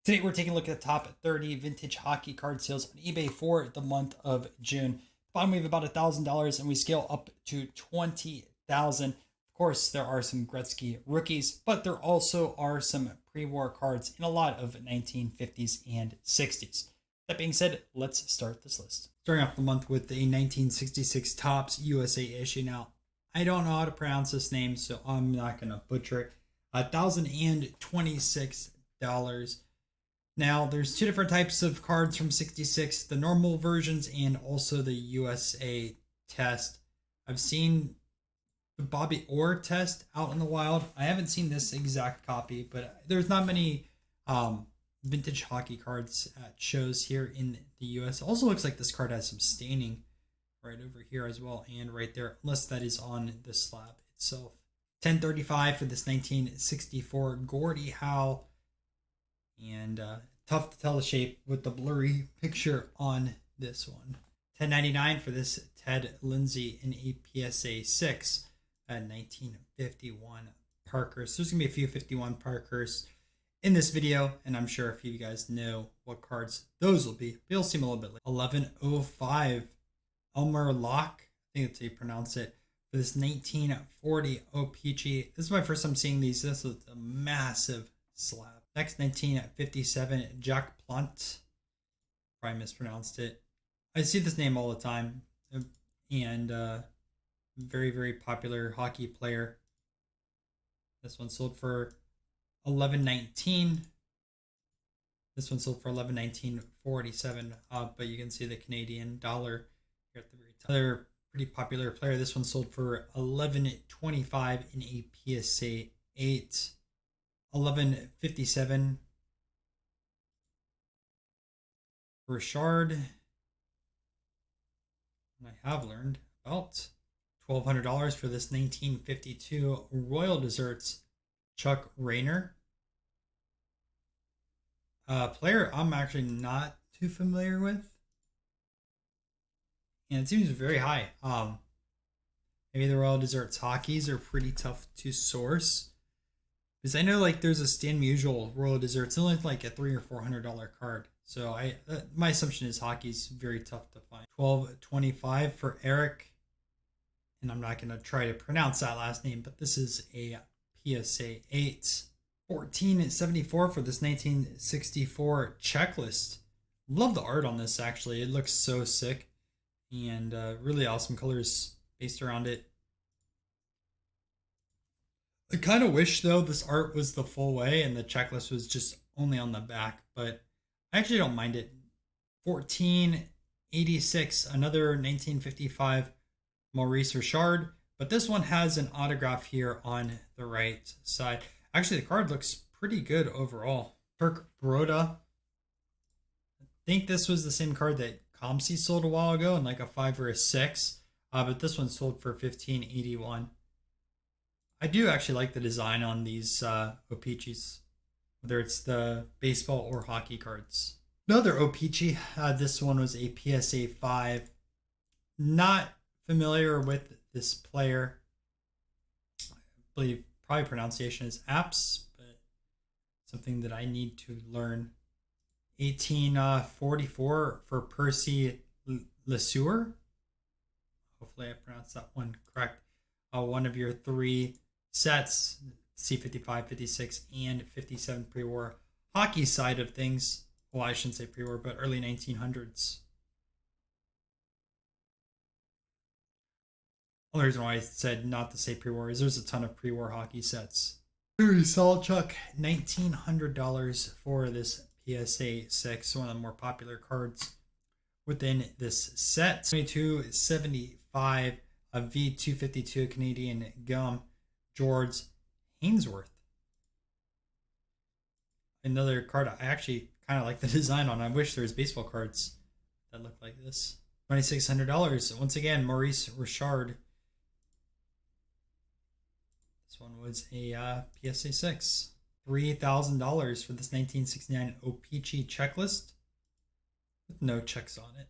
Today we're taking a look at the top 30 vintage hockey card sales on eBay for the month of June. Bottom we have about $1,000 and we scale up to 20,000. Of course, there are some Gretzky rookies, but there also are some pre-war cards in a lot of 1950s and 60s. That being said, let's start this list. Starting off the month with a 1966 Topps USA issue. Now, I don't know how to pronounce this name, so I'm not going to butcher it. $1,026. Now, there's two different types of cards from 66, the normal versions and also the USA test. I've seen the Bobby Orr test out in the wild. I haven't seen this exact copy, but there's not many vintage hockey cards at shows here in the US. It also looks like this card has some staining right over here as well and right there, unless that is on the slab itself. 1035 for this 1964 Gordie Howe. And tough to tell the shape with the blurry picture on this one. $10.99 for this Ted Lindsay in a PSA 6 at 1951 Parkers. There's going to be a few 51 Parkers in this video, and I'm sure a few of you guys know what cards those will be. But you'll see them a little bit later. 1105 Elmer Locke, I think that's how you pronounce it, for this 1940 OPG. This is my first time seeing these. This is a massive slab. Next, 1957, Jack Plant. Probably mispronounced it. I see this name all the time. And very, very popular hockey player. This one sold for $11.19. This one sold for $11.19.47. But you can see the Canadian dollar here at the very top. Another pretty popular player. This one sold for $11.25 in a PSA 8. 1157 Richard. I have learned about $1,200 for this 1952 Royal Desserts Chuck Rayner. Player I'm actually not too familiar with, and it seems very high. Maybe the Royal Desserts hockeys are pretty tough to source. Because I know like there's a Stan Musial Royal Dessert. It's only like a $300 or $400 card. So my assumption is hockey's very tough to find. $12.25 for Eric. And I'm not going to try to pronounce that last name, but this is a PSA 8. $14.74 for this 1964 checklist. Love the art on this actually. It looks so sick. And really awesome colors based around it. I kind of wish, though, this art was the full way and the checklist was just only on the back, but I actually don't mind it. $14.86, another 1955 Maurice Richard, but this one has an autograph here on the right side. Actually, the card looks pretty good overall. Kirk Broda. I think this was the same card that Comsey sold a while ago in like a 5 or a 6, but this one sold for $15.81. I do actually like the design on these O-Pee-Chees, whether it's the baseball or hockey cards. Another O-Pee-Chee, this one was a PSA 5. Not familiar with this player. I believe probably pronunciation is Apps, but something that I need to learn. 1844 for Percy Lesueur. Hopefully I pronounced that one correct. One of your 3 sets, C55, 56, and 57 pre-war hockey side of things. Well, I shouldn't say pre-war, but early 1900s. Only reason why I said not to say pre-war is there's a ton of pre-war hockey sets. Very solid, Chuck. $1,900 for this PSA 6, one of the more popular cards within this set. $22.75. A V252 Canadian Gum, George Hainsworth. Another card I actually kind of like the design on. I wish there was baseball cards that look like this. $2,600. Once again, Maurice Richard. This one was a PSA 6. $3,000 for this 1969 O-Pee-Chee checklist with no checks on it.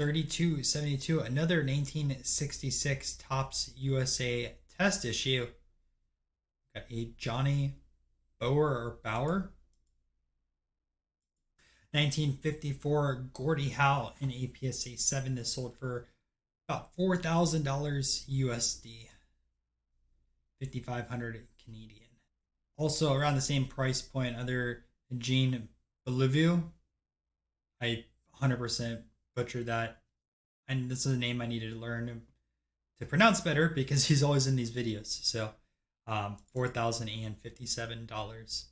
$32.72, another 1966 Topps USA test issue. Got a Johnny Bower or Bauer. 1954 Gordie Howe in a PSA 7. This sold for about $4,000 USD, 5,500 Canadian. Also around the same price point, other Jean Bellevue. I 100% butchered that, and this is a name I needed to learn to pronounce better because he's always in these videos. So, $4,057.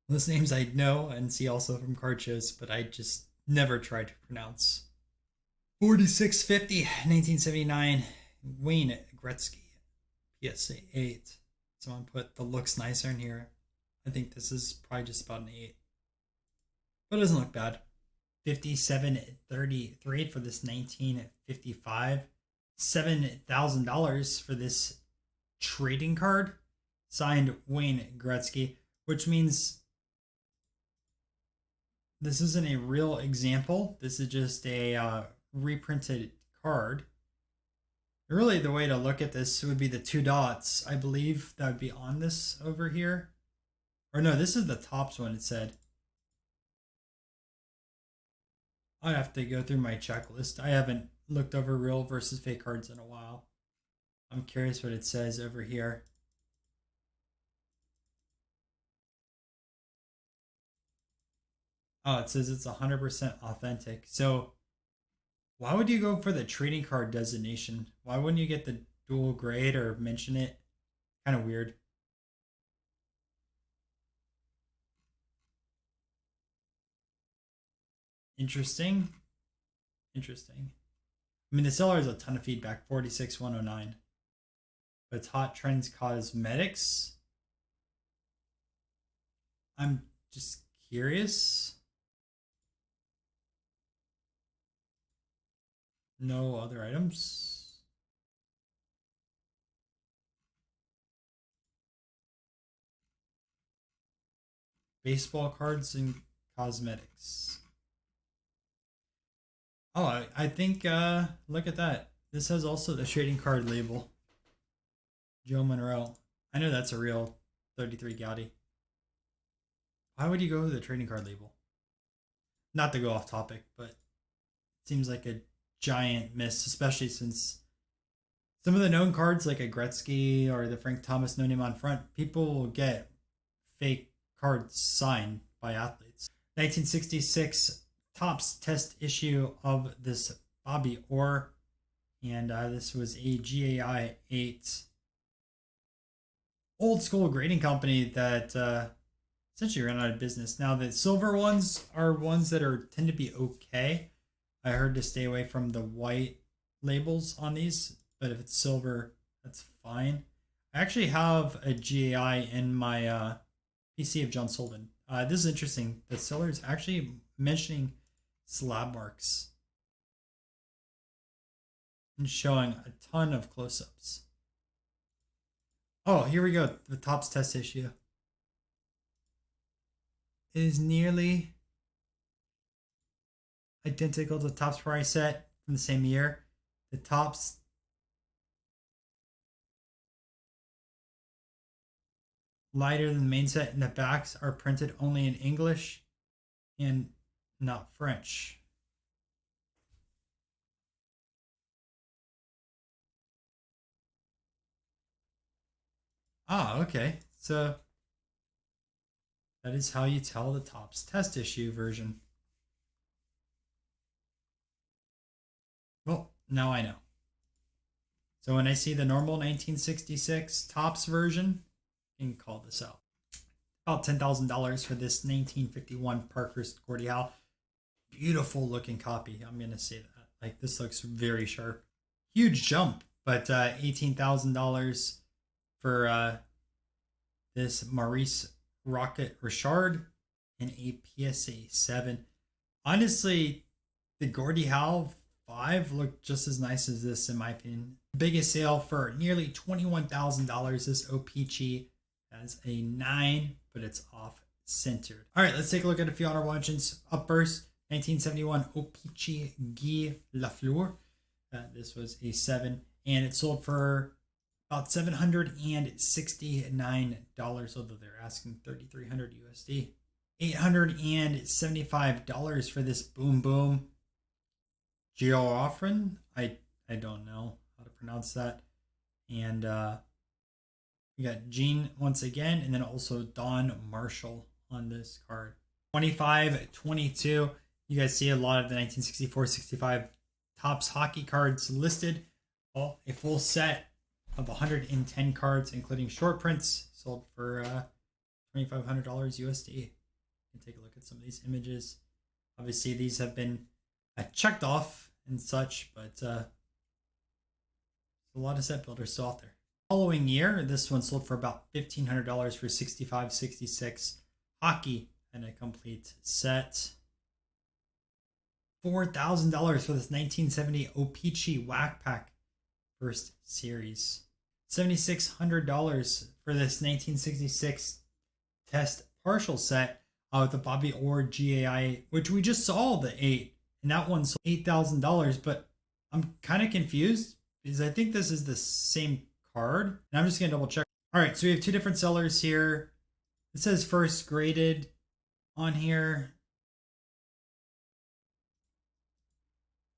Those names I know and see also from card shows, but I just never tried to pronounce. 4650, 1979, Wayne Gretzky, PSA 8. Someone put the looks nicer in here. I think this is probably just about an 8. But it doesn't look bad. 5733 for this 1955. $7,000 for this trading card. Signed Wayne Gretzky, which means this isn't a real example. This is just a reprinted card. Really, the way to look at this would be the 2 dots. I believe that would be on this over here. Or no, this is the Topps one, it said. I have to go through my checklist. I haven't looked over real versus fake cards in a while. I'm curious what it says over here. Oh, it says it's 100% authentic. So why would you go for the trading card designation? Why wouldn't you get the dual grade or mention it? Kind of weird. Interesting. Interesting. I mean, the seller has a ton of feedback, 46,109. But it's Hot Trends Cosmetics. I'm just curious. No other items. Baseball cards and cosmetics. Oh, I think, look at that. This has also the trading card label. Joe Monroe. I know that's a real 33 Gaudi. Why would you go with the trading card label? Not to go off topic, but it seems like a giant miss, especially since some of the known cards like a Gretzky or the Frank Thomas no name on front, people will get fake cards signed by athletes. 1966 Topps test issue of this Bobby Orr, and this was a GAI 8 old school grading company that essentially ran out of business. Now the silver ones are ones that tend to be okay. I heard to stay away from the white labels on these, but if it's silver, that's fine. I actually have a GAI in my PC of John Sullivan. This is interesting. The seller is actually mentioning slab marks and showing a ton of close-ups. Oh, here we go. The Topps test issue. It is nearly identical to the Topps prize set from the same year. The Topps lighter than the main set, and the backs are printed only in English and not French. Ah, okay. So that is how you tell the Topps test issue version. Well, now I know. So when I see the normal 1966 Topps version, I can call this out. About $10,000 for this 1951 Parkhurst Gordie Howe. Beautiful looking copy. I'm going to say that. Like, this looks very sharp. Huge jump, but $18,000 for this Maurice Rocket Richard and a PSA 7. Honestly, the Gordie Howe 5 looked just as nice as this, in my opinion. Biggest sale for nearly $21,000. This OPG has a 9, but it's off centered. All right, let's take a look at a few honorable mentions. Up first, 1971 OPG Guy Lafleur. This was a 7, and it sold for about $769, although they're asking $3,300 USD. $875 for this Boom Boom Geoffrin. I don't know how to pronounce that. And we got Gene once again, and then also Don Marshall on this card. 25-22. You guys see a lot of the 1964-65 Topps hockey cards listed. Well, a full set of 110 cards, including short prints, sold for $2,500 USD. You can take a look at some of these images. Obviously, these have been checked off and such, but a lot of set builders still out there. Following year, this one sold for about $1,500 for 65-66 hockey and a complete set. $4,000 for this 1970 O-Pee-Chee Whack Pack first series. $7,600 for this 1966 test partial set with the Bobby Orr GAI, which we just saw the 8, and that one sold $8,000. But I'm kind of confused because I think this is the same card, and I'm just gonna double check. All right, so we have two different sellers here. It says first graded on here.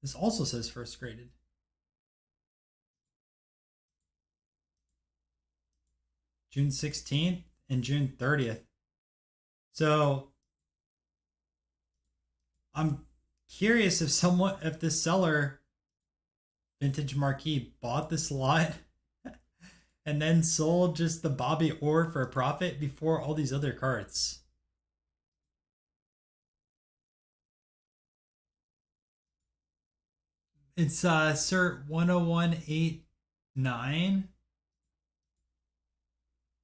This also says first graded. June 16th and June 30th. So I'm curious if this seller, Vintage Marquee, bought this lot and then sold just the Bobby Orr for a profit before all these other cards. It's Sir 10189.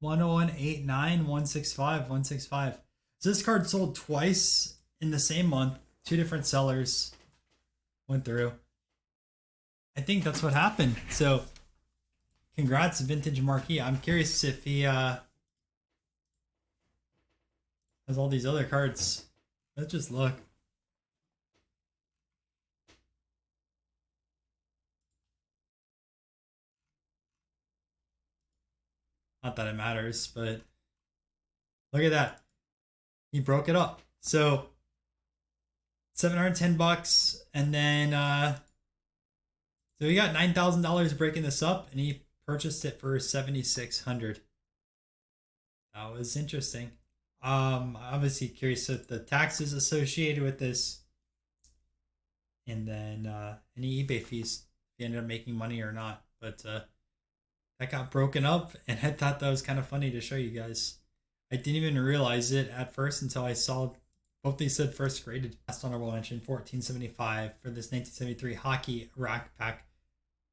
10189 165 165. So this card sold twice in the same month. Two different sellers went through. I think that's what happened. So congrats, Vintage Marquee. I'm curious if he has all these other cards. Let's just look. Not that it matters, but look at that. He broke it up. So $710, and then so he got $9,000 breaking this up, and he purchased it for $7,600. That was interesting. Obviously curious of the taxes associated with this, and then any eBay fees, if he ended up making money or not. But that got broken up, and I thought that was kind of funny to show you guys. I didn't even realize it at first until I saw both these said first graded. Last honorable mention, $1,475 for this 1973 hockey rack pack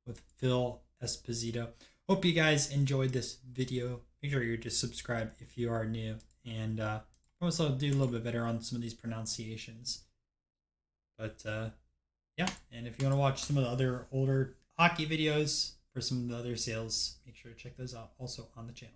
with Phil Esposito. Hope you guys enjoyed this video. Make sure you just subscribe if you are new, and also do a little bit better on some of these pronunciations. But yeah, and if you want to watch some of the other older hockey videos for some of the other sales, make sure to check those out also on the channel.